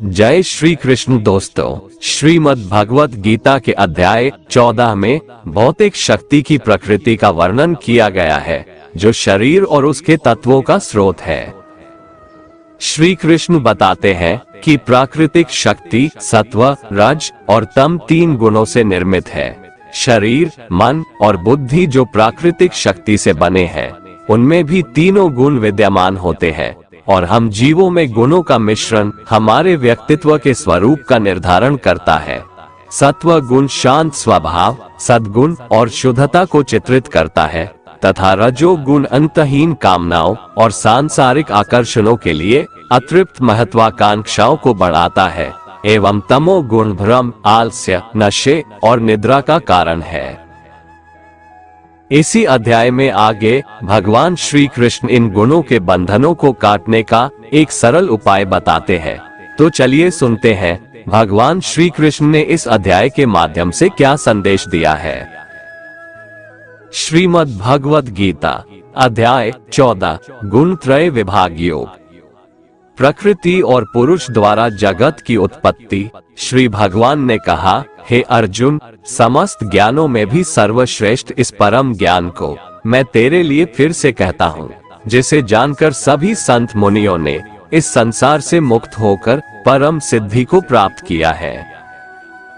जय श्री कृष्ण दोस्तों, श्रीमद् भगवत गीता के अध्याय 14 में भौतिक शक्ति की प्रकृति का वर्णन किया गया है, जो शरीर और उसके तत्वों का स्रोत है। श्री कृष्ण बताते हैं कि प्राकृतिक शक्ति सत्व, रज और तम तीन गुणों से निर्मित है। शरीर, मन और बुद्धि जो प्राकृतिक शक्ति से बने हैं, उनमें भी तीनों गुण विद्यमान होते हैं और हम जीवों में गुणों का मिश्रण हमारे व्यक्तित्व के स्वरूप का निर्धारण करता है। सत्व गुण शांत स्वभाव, सद्गुण और शुद्धता को चित्रित करता है तथा रजो गुण अंतहीन कामनाओं और सांसारिक आकर्षणों के लिए अतृप्त महत्वाकांक्षाओं को बढ़ाता है एवं तमो गुण भ्रम, आलस्य, नशे और निद्रा का कारण है। इसी अध्याय में आगे भगवान श्री कृष्ण इन गुणों के बंधनों को काटने का एक सरल उपाय बताते हैं। तो चलिए सुनते हैं भगवान श्री कृष्ण ने इस अध्याय के माध्यम से क्या संदेश दिया है। श्रीमद् भगवत गीता अध्याय 14 गुणत्रय विभाग योग। प्रकृति और पुरुष द्वारा जगत की उत्पत्ति। श्री भगवान ने कहा, हे अर्जुन, समस्त ज्ञानों में भी सर्वश्रेष्ठ इस परम ज्ञान को मैं तेरे लिए फिर से कहता हूँ, जिसे जानकर सभी संत मुनियों ने इस संसार से मुक्त होकर परम सिद्धि को प्राप्त किया है।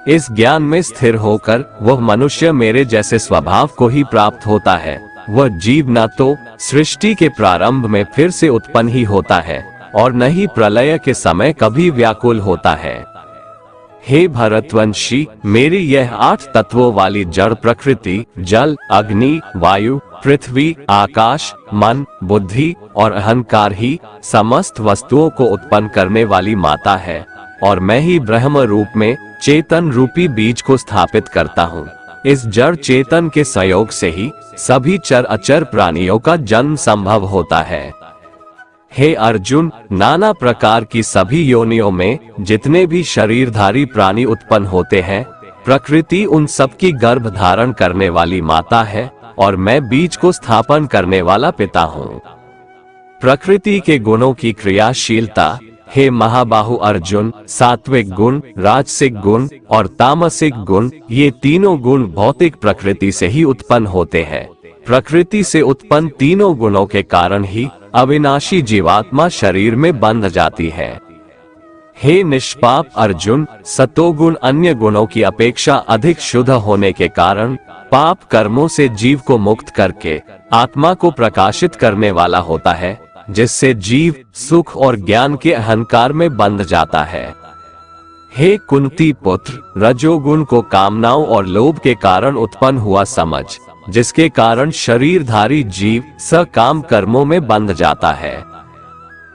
इस ज्ञान में स्थिर होकर वह मनुष्य मेरे जैसे स्वभाव को ही प्राप्त होता है। वह जीव न तो सृष्टि के प्रारंभ में फिर से उत्पन्न ही होता है और न ही प्रलय के समय कभी व्याकुल होता है। हे भरतवंशी, मेरी यह 8 तत्वों वाली जड़ प्रकृति जल, अग्नि, वायु, पृथ्वी, आकाश, मन, बुद्धि और अहंकार ही समस्त वस्तुओं को उत्पन्न करने वाली माता है और मैं ही ब्रह्म रूप में चेतन रूपी बीज को स्थापित करता हूँ। इस जड़ चेतन के सहयोग से ही सभी चर अचर प्राणियों का जन्म संभव होता है। हे अर्जुन, नाना प्रकार की सभी योनियों में जितने भी शरीरधारी प्राणी उत्पन्न होते हैं, प्रकृति उन सबकी गर्भ धारण करने वाली माता है और मैं बीज को स्थापन करने वाला पिता हूँ। प्रकृति के गुणों की क्रियाशीलता। हे महाबाहु अर्जुन, सात्विक गुण, राजसिक गुण और तामसिक गुण, ये तीनों गुण भौतिक प्रकृति से ही उत्पन्न होते हैं। प्रकृति से उत्पन्न तीनों गुणों के कारण ही अविनाशी जीवात्मा शरीर में बंध जाती है। हे निष्पाप अर्जुन, सतोगुण अन्य गुणों की अपेक्षा अधिक शुद्ध होने के कारण पाप कर्मों से जीव को मुक्त करके आत्मा को प्रकाशित करने वाला होता है, जिससे जीव सुख और ज्ञान के अहंकार में बंध जाता है। हे कुंती पुत्र, रजोगुण को कामनाओं और लोभ के कारण उत्पन्न हुआ समझ, जिसके कारण शरीरधारी जीव सकाम कर्मों में बंध जाता है।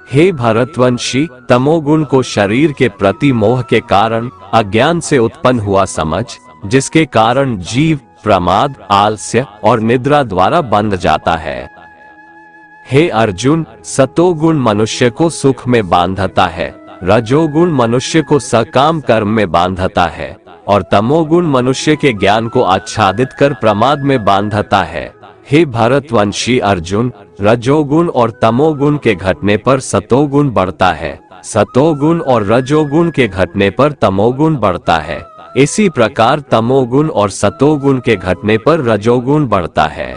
हे भरतवंशी, तमोगुण को शरीर के प्रति मोह के कारण अज्ञान से उत्पन्न हुआ समझ, जिसके कारण जीव प्रमाद, आलस्य और निद्रा द्वारा बंध जाता है। हे अर्जुन, सतोगुण मनुष्य को सुख में बांधता है, रजोगुण मनुष्य को सकाम कर्म में बांधता है और तमोगुण मनुष्य के ज्ञान को आच्छादित कर प्रमाद में बांधता है। हे भरतवंशी अर्जुन, रजोगुण और तमोगुण के घटने पर सतोगुण बढ़ता है, सतोगुण और रजोगुण के घटने पर तमोगुण बढ़ता है। इसी प्रकार तमोगुण और सतोगुण के घटने पर रजोगुण बढ़ता है।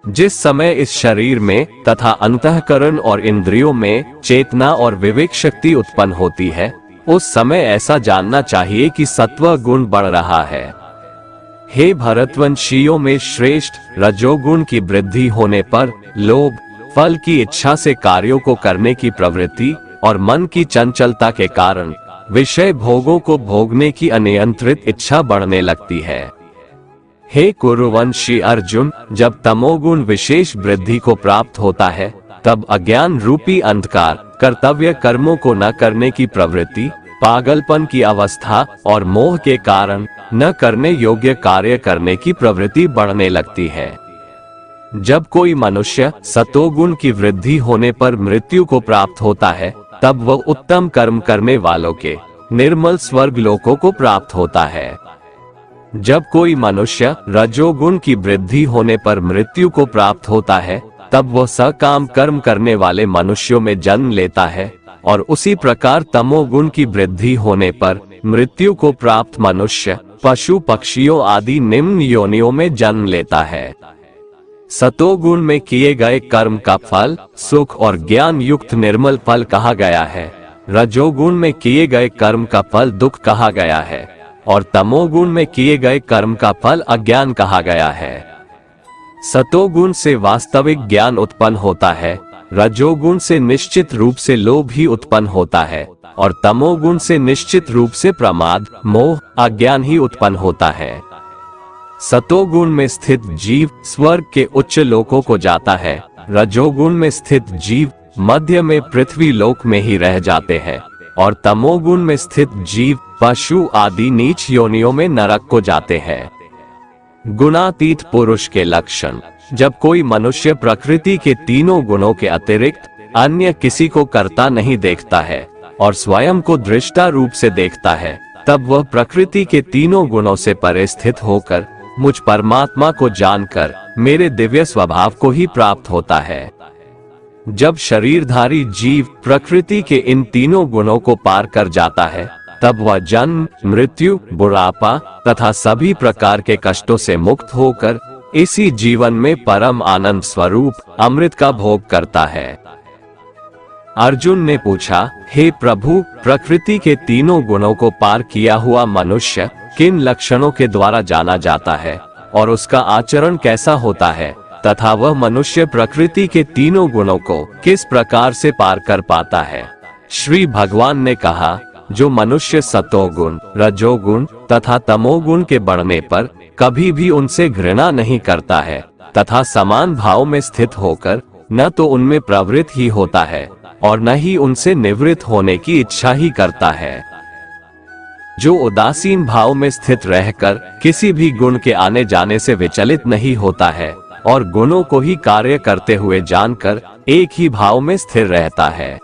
जिस समय इस शरीर में तथा अंतःकरण और इंद्रियों में चेतना और विवेक शक्ति उत्पन्न होती है, उस समय ऐसा जानना चाहिए कि सत्व गुण बढ़ रहा है। हे भरतवंशियों में श्रेष्ठ, रजोगुण की वृद्धि होने पर लोभ, फल की इच्छा से कार्यों को करने की प्रवृत्ति और मन की चंचलता के कारण विषय भोगों को भोगने की अनियंत्रित इच्छा बढ़ने लगती है। हे कुरुवंशी अर्जुन, जब तमोगुण विशेष वृद्धि को प्राप्त होता है, तब अज्ञान रूपी अंधकार, कर्तव्य कर्मों को न करने की प्रवृत्ति, पागलपन की अवस्था और मोह के कारण न करने योग्य कार्य करने की प्रवृत्ति बढ़ने लगती है। जब कोई मनुष्य सतोगुण की वृद्धि होने पर मृत्यु को प्राप्त होता है, तब वह उत्तम कर्म करने वालों के निर्मल स्वर्ग लोकों को प्राप्त होता है। जब कोई मनुष्य रजोगुण की वृद्धि होने पर मृत्यु को प्राप्त होता है, तब वह सकाम कर्म करने वाले मनुष्यों में जन्म लेता है और उसी प्रकार तमोगुण की वृद्धि होने पर मृत्यु को प्राप्त मनुष्य पशु पक्षियों आदि निम्न योनियों में जन्म लेता है। सतोगुण में किए गए कर्म का फल सुख और ज्ञान युक्त निर्मल फल कहा गया है। रजोगुण में किए गए कर्म का फल दुख कहा गया है और तमोगुण में किए गए कर्म का फल अज्ञान कहा गया है। सतोगुण से वास्तविक ज्ञान उत्पन्न होता है, रजोगुण से निश्चित रूप से लोभ ही उत्पन्न होता है और तमोगुण से निश्चित रूप से प्रमाद मोह अज्ञान ही उत्पन्न होता है। सतोगुण में स्थित जीव स्वर्ग के उच्च लोकों को जाता है, रजोगुण में स्थित जीव मध्य में पृथ्वी लोक में ही रह जाते हैं और तमोगुण में स्थित जीव पशु आदि नीच योनियों में नरक को जाते हैं। गुणातीत पुरुष के लक्षण। जब कोई मनुष्य प्रकृति के तीनों गुणों के अतिरिक्त अन्य किसी को करता नहीं देखता है और स्वयं को दृष्टा रूप से देखता है, तब वह प्रकृति के तीनों गुणों से परे स्थित होकर मुझ परमात्मा को जानकर मेरे दिव्य स्वभाव को ही प्राप्त होता है। जब शरीरधारी जीव प्रकृति के इन तीनों गुणों को पार कर जाता है, तब वह जन्म मृत्यु बुढ़ापा तथा सभी प्रकार के कष्टों से मुक्त होकर इसी जीवन में परम आनंद स्वरूप अमृत का भोग करता है। अर्जुन ने पूछा, हे प्रभु, प्रकृति के तीनों गुणों को पार किया हुआ मनुष्य किन लक्षणों के द्वारा जाना जाता है और उसका आचरण कैसा होता है तथा वह मनुष्य प्रकृति के तीनों गुणों को किस प्रकार से पार कर पाता है? श्री भगवान ने कहा, जो मनुष्य सतोगुण रजोगुण तथा तमोगुण के बढ़ने पर कभी भी उनसे घृणा नहीं करता है तथा समान भाव में स्थित होकर न तो उनमें प्रवृत्त ही होता है और न ही उनसे निवृत्त होने की इच्छा ही करता है, जो उदासीन भाव में स्थित रहकर किसी भी गुण के आने जाने से विचलित नहीं होता है और गुणों को ही कार्य करते हुए जानकर एक ही भाव में स्थिर रहता है,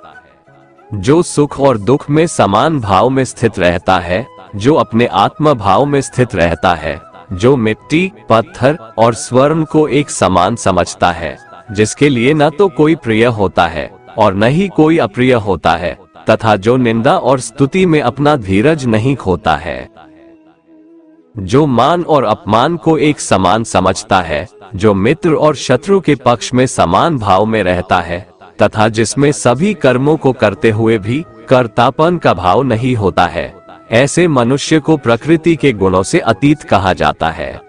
जो सुख और दुख में समान भाव में स्थित रहता है, जो अपने आत्म भाव में स्थित रहता है, जो मिट्टी पत्थर और स्वर्ण को एक समान समझता है, जिसके लिए न तो कोई प्रिय होता है और न ही कोई अप्रिय होता है, तथा जो निंदा और स्तुति में अपना धीरज नहीं खोता है, जो मान और अपमान को एक समान समझता है, जो मित्र और शत्रु के पक्ष में समान भाव में रहता है तथा जिसमें सभी कर्मों को करते हुए भी कर्तापन का भाव नहीं होता है, ऐसे मनुष्य को प्रकृति के गुणों से अतीत कहा जाता है।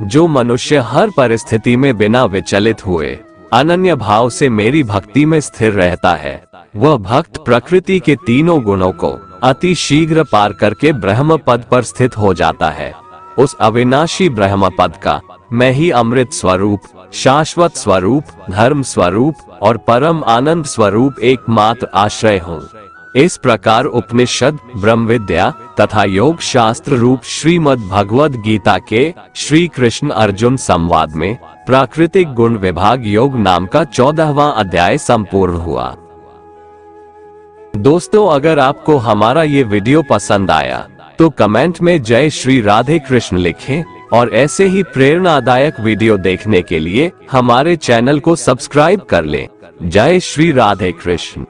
जो मनुष्य हर परिस्थिति में बिना विचलित हुए अनन्य भाव से मेरी भक्ति में स्थिर रहता है, वह भक्त प्रकृति के तीनों गुणों को अति शीघ्र पार करके ब्रह्म पद पर स्थित हो जाता है। उस अविनाशी ब्रह्म पद का मैं ही अमृत स्वरूप शाश्वत स्वरूप धर्म स्वरूप और परम आनंद स्वरूप एकमात्र आश्रय हूँ। इस प्रकार उपनिषद ब्रह्म विद्या तथा योग शास्त्र रूप श्रीमद् भगवद गीता के श्री कृष्ण अर्जुन संवाद में प्राकृतिक गुण विभाग योग नाम का 14वां अध्याय संपूर्ण हुआ। दोस्तों, अगर आपको हमारा ये वीडियो पसंद आया तो कमेंट में जय श्री राधे कृष्ण लिखें और ऐसे ही प्रेरणादायक वीडियो देखने के लिए हमारे चैनल को सब्सक्राइब कर लें। जय श्री राधे कृष्ण।